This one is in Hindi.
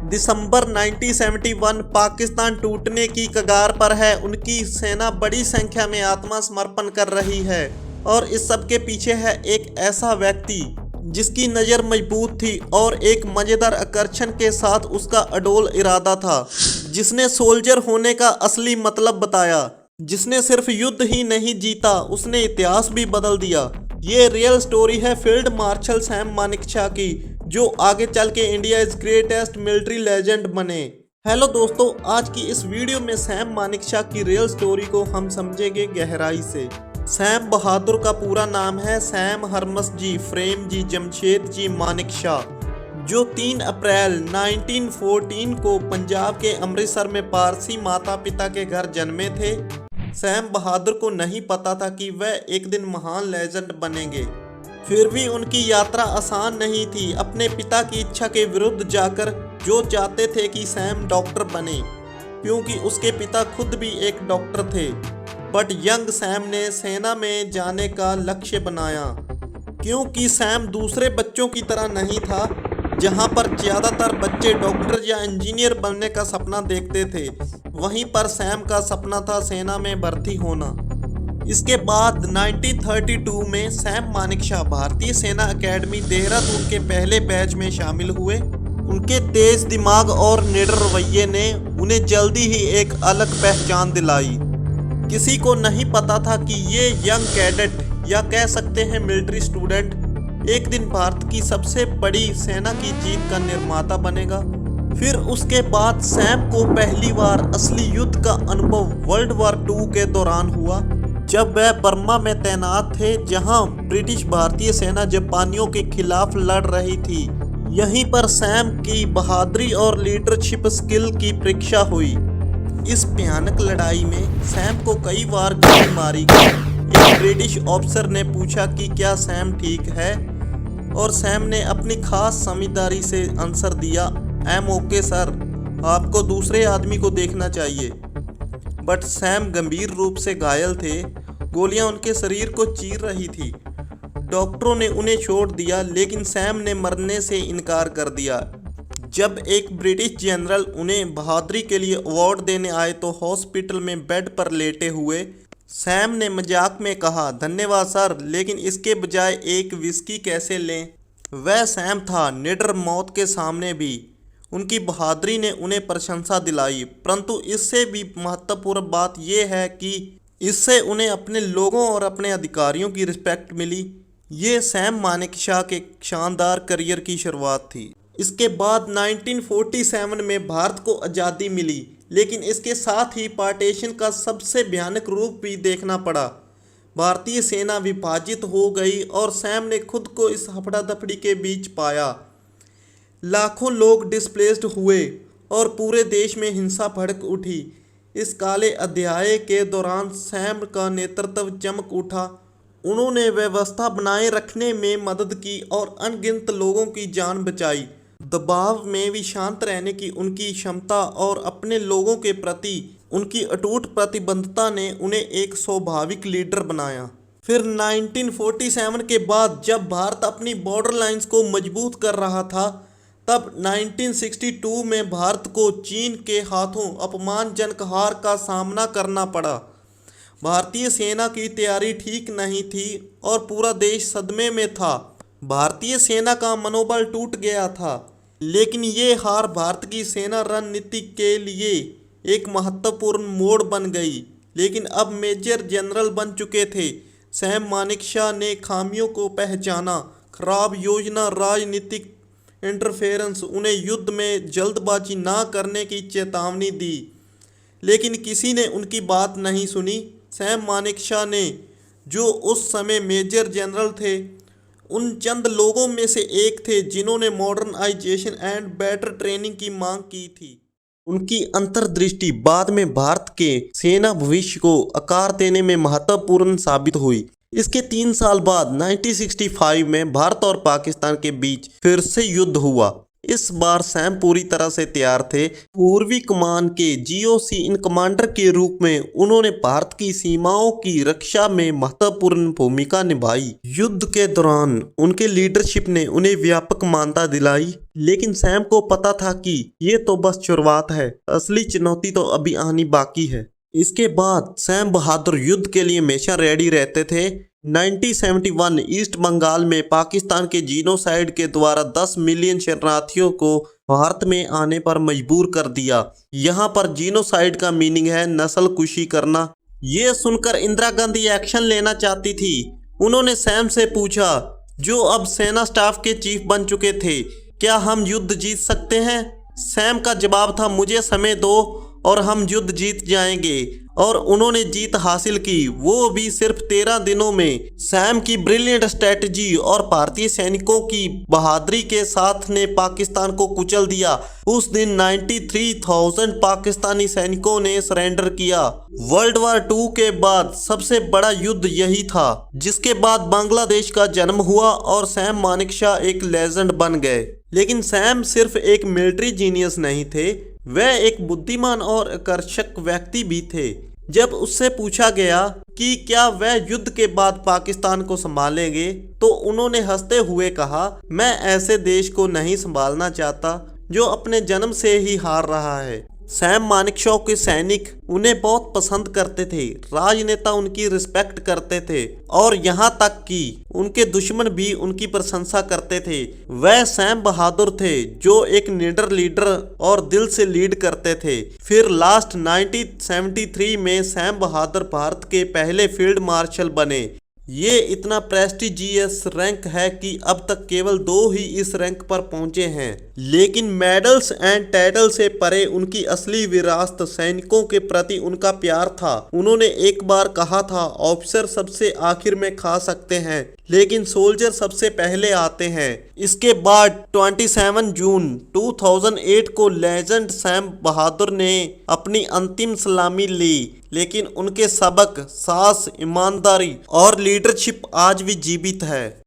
दिसंबर 1971 पाकिस्तान टूटने की कगार पर है। उनकी सेना बड़ी संख्या में आत्मसमर्पण कर रही है और इस सब के पीछे है एक ऐसा व्यक्ति जिसकी नज़र मजबूत थी और एक मज़ेदार आकर्षण के साथ उसका अडोल इरादा था, जिसने सोल्जर होने का असली मतलब बताया, जिसने सिर्फ युद्ध ही नहीं जीता, उसने इतिहास भी बदल दिया। ये रियल स्टोरी है फील्ड मार्शल सैम मानेकशॉ की, जो आगे चल के India is greatest military legend बने। हेलो दोस्तों, आज की इस वीडियो में सैम मानेकशॉ की रियल स्टोरी को हम समझेंगे गहराई से। सैम बहादुर का पूरा नाम है सैम हरमस जी फ्रेम जी जमशेद जी मानेकशॉ, जो 3 अप्रैल 1914 को पंजाब के अमृतसर में पारसी माता पिता के घर जन्मे थे। सैम बहादुर को नहीं पता था कि वह एक दिन महान लेजेंड बनेंगे। फिर भी उनकी यात्रा आसान नहीं थी। अपने पिता की इच्छा के विरुद्ध जाकर जो चाहते थे कि सैम डॉक्टर बने, क्योंकि उसके पिता खुद भी एक डॉक्टर थे। बट यंग सैम ने सेना में जाने का लक्ष्य बनाया, क्योंकि सैम दूसरे बच्चों की तरह नहीं था, जहां पर ज़्यादातर बच्चे डॉक्टर या इंजीनियर बनने का सपना देखते थे। वहीं पर सैम का सपना था सेना में भर्ती होना। इसके बाद 1932 में सैम मानेकशॉ भारतीय सेना अकेडमी देहरादून के पहले बैच में शामिल हुए। उनके तेज दिमाग और निडर रवैये ने उन्हें जल्दी ही एक अलग पहचान दिलाई। किसी को नहीं पता था कि ये यंग कैडेट, या कह सकते हैं मिलिट्री स्टूडेंट, एक दिन भारत की सबसे बड़ी सेना की जीत का निर्माता बनेगा। फिर उसके बाद सैम को पहली बार असली युद्ध का अनुभव वर्ल्ड वार 2 के दौरान हुआ, जब वह बर्मा में तैनात थे, जहां ब्रिटिश भारतीय सेना जापानियों के खिलाफ लड़ रही थी। यहीं पर सैम की बहादुरी और लीडरशिप स्किल की परीक्षा हुई। इस भयानक लड़ाई में सैम को कई बार गोली मारी गई। एक ब्रिटिश ऑफिसर ने पूछा कि क्या सैम ठीक है, और सैम ने अपनी खास समझदारी से आंसर दिया, आई एम ओके सर, आपको दूसरे आदमी को देखना चाहिए। बट सैम गंभीर रूप से घायल थे, गोलियां उनके शरीर को चीर रही थी। डॉक्टरों ने उन्हें छोड़ दिया, लेकिन सैम ने मरने से इनकार कर दिया। जब एक ब्रिटिश जनरल उन्हें बहादुरी के लिए अवार्ड देने आए तो हॉस्पिटल में बेड पर लेटे हुए सैम ने मजाक में कहा, धन्यवाद सर, लेकिन इसके बजाय एक विस्की कैसे लें। वह सैम था, निडर मौत के सामने भी। उनकी बहादुरी ने उन्हें प्रशंसा दिलाई, परंतु इससे भी महत्वपूर्ण बात यह है कि इससे उन्हें अपने लोगों और अपने अधिकारियों की रिस्पेक्ट मिली। ये सैम मानेकशॉ के शानदार करियर की शुरुआत थी। इसके बाद 1947 में भारत को आज़ादी मिली, लेकिन इसके साथ ही पार्टीशन का सबसे भयानक रूप भी देखना पड़ा। भारतीय सेना विभाजित हो गई और सैम ने खुद को इस हफड़ा दफड़ी के बीच पाया। लाखों लोग डिस्प्लेस्ड हुए और पूरे देश में हिंसा भड़क उठी। इस काले अध्याय के दौरान सैम का नेतृत्व चमक उठा। उन्होंने व्यवस्था बनाए रखने में मदद की और अनगिनत लोगों की जान बचाई। दबाव में भी शांत रहने की उनकी क्षमता और अपने लोगों के प्रति उनकी अटूट प्रतिबद्धता ने उन्हें एक स्वाभाविक लीडर बनाया। फिर 1947 के बाद जब भारत अपनी बॉर्डर लाइंस को मजबूत कर रहा था, तब 1962 में भारत को चीन के हाथों अपमानजनक हार का सामना करना पड़ा। भारतीय सेना की तैयारी ठीक नहीं थी और पूरा देश सदमे में था। भारतीय सेना का मनोबल टूट गया था, लेकिन ये हार भारत की सेना रणनीति के लिए एक महत्वपूर्ण मोड़ बन गई। लेकिन अब मेजर जनरल बन चुके थे। सैम मानेकशॉ ने खामियों को पहचाना, खराब योजना, राजनीतिक इंटरफेरेंस, उन्हें युद्ध में जल्दबाजी ना करने की चेतावनी दी, लेकिन किसी ने उनकी बात नहीं सुनी। सैम मानेकशॉ ने, जो उस समय मेजर जनरल थे, उन चंद लोगों में से एक थे जिन्होंने मॉडर्नाइजेशन एंड बेटर ट्रेनिंग की मांग की थी। उनकी अंतर्दृष्टि बाद में भारत के सेना भविष्य को आकार देने में महत्वपूर्ण साबित हुई। इसके 3 साल बाद 1965 में भारत और पाकिस्तान के बीच फिर से युद्ध हुआ। इस बार सैम पूरी तरह से तैयार थे। पूर्वी कमान के जीओसी इन कमांडर के रूप में उन्होंने भारत की सीमाओं की रक्षा में महत्वपूर्ण भूमिका निभाई। युद्ध के दौरान उनके लीडरशिप ने उन्हें व्यापक मान्यता दिलाई, लेकिन सैम को पता था कि ये तो बस शुरुआत है, असली चुनौती तो अभी आनी बाकी है। इसके बाद सैम बहादुर युद्ध के लिए हमेशा रेडी रहते थे। 1971 ईस्ट बंगाल में पाकिस्तान के जीनोसाइड के द्वारा 10 मिलियन शरणार्थियों को भारत में आने पर मजबूर कर दिया। यहाँ पर जीनोसाइड का मीनिंग है नस्लकुशी करना। ये सुनकर इंदिरा गांधी एक्शन लेना चाहती थी। उन्होंने सैम से पूछा, जो अब सेना स्टाफ के चीफ बन चुके थे, क्या हम युद्ध जीत सकते हैं? सैम का जवाब था, मुझे समय दो और हम युद्ध जीत जाएंगे। और उन्होंने जीत हासिल की, वो भी सिर्फ 13 दिनों में। सैम की ब्रिलियंट स्ट्रेटजी और भारतीय सैनिकों की बहादुरी के साथ ने पाकिस्तान को कुचल दिया। उस दिन 93,000 पाकिस्तानी सैनिकों ने सरेंडर किया। वर्ल्ड वार 2 के बाद सबसे बड़ा युद्ध यही था, जिसके बाद बांग्लादेश का जन्म हुआ और सैम मानेकशॉ एक लेजेंड बन गए। लेकिन सैम सिर्फ एक मिलिट्री जीनियस नहीं थे, वह एक बुद्धिमान और आकर्षक व्यक्ति भी थे। जब उससे पूछा गया कि क्या वह युद्ध के बाद पाकिस्तान को संभालेंगे, तो उन्होंने हंसते हुए कहा, मैं ऐसे देश को नहीं संभालना चाहता जो अपने जन्म से ही हार रहा है। सैम मानेकशॉ के सैनिक उन्हें बहुत पसंद करते थे, राजनेता उनकी रिस्पेक्ट करते थे और यहाँ तक कि उनके दुश्मन भी उनकी प्रशंसा करते थे। वह सैम बहादुर थे जो एक निडर लीडर और दिल से लीड करते थे। फिर लास्ट 1973 में सैम बहादुर भारत के पहले फील्ड मार्शल बने। ये इतना प्रेस्टिजियस रैंक है कि अब तक केवल 2 ही इस रैंक पर पहुंचे हैं। लेकिन मेडल्स एंड टाइटल से परे उनकी असली विरासत सैनिकों के प्रति उनका प्यार था। उन्होंने एक बार कहा था, ऑफिसर सबसे आखिर में खा सकते हैं, लेकिन सोल्जर सबसे पहले आते हैं। इसके बाद 27 जून 2008 को लेजेंड सैम बहादुर ने अपनी अंतिम सलामी ली, लेकिन उनके सबक, साहस, ईमानदारी और लीडरशिप आज भी जीवित है।